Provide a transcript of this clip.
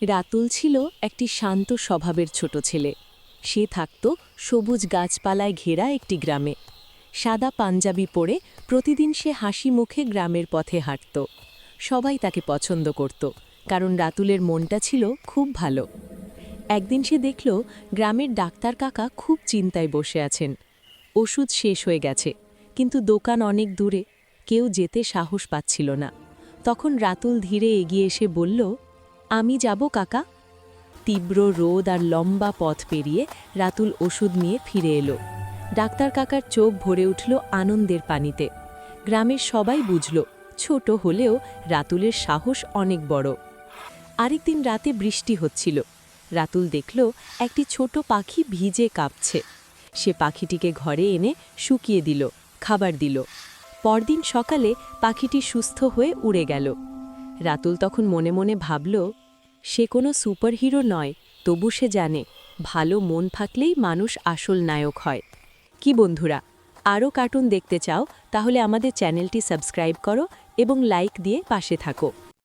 রাতুল ছিল একটি শান্ত স্বভাবের ছোট ছেলে। সে থাকত সবুজ গাছপালায় ঘেরা একটি গ্রামে। সাদা পাঞ্জাবি পরে প্রতিদিন সে হাসি মুখে গ্রামের পথে হাঁটত। সবাই তাকে পছন্দ করত, কারণ রাতুলের মনটা ছিল খুব ভালো। একদিন সে দেখল গ্রামের ডাক্তার কাকা খুব চিন্তায় বসে আছেন। ওষুধ শেষ হয়ে গেছে, কিন্তু দোকান অনেক দূরে, কেউ যেতে সাহস পাচ্ছিল না। তখন রাতুল ধীরে এগিয়ে এসে বলল, আমি যাব কাকা। তীব্র রোদ আর লম্বা পথ পেরিয়ে রাতুল ওষুধ নিয়ে ফিরে এলো। ডাক্তার কাকার চোখ ভরে উঠল আনন্দের পানিতে। গ্রামের সবাই বুঝল, ছোট হলেও রাতুলের সাহস অনেক বড়। আরেকদিন রাতে বৃষ্টি হচ্ছিল। রাতুল দেখল একটি ছোট পাখি ভিজে কাঁপছে। সে পাখিটিকে ঘরে এনে শুকিয়ে দিল, খাবার দিল। পরদিন সকালে পাখিটি সুস্থ হয়ে উড়ে গেল। রাতুল তখন মনে মনে ভাবল, সে কোনো সুপারহিরো নয়, তবু সে জানে ভালো মন থাকলেই মানুষ আসল নায়ক হয়। কি বন্ধুরা, আরও কার্টুন দেখতে চাও? তাহলে আমাদের চ্যানেলটি সাবস্ক্রাইব করো এবং লাইক দিয়ে পাশে থাকো।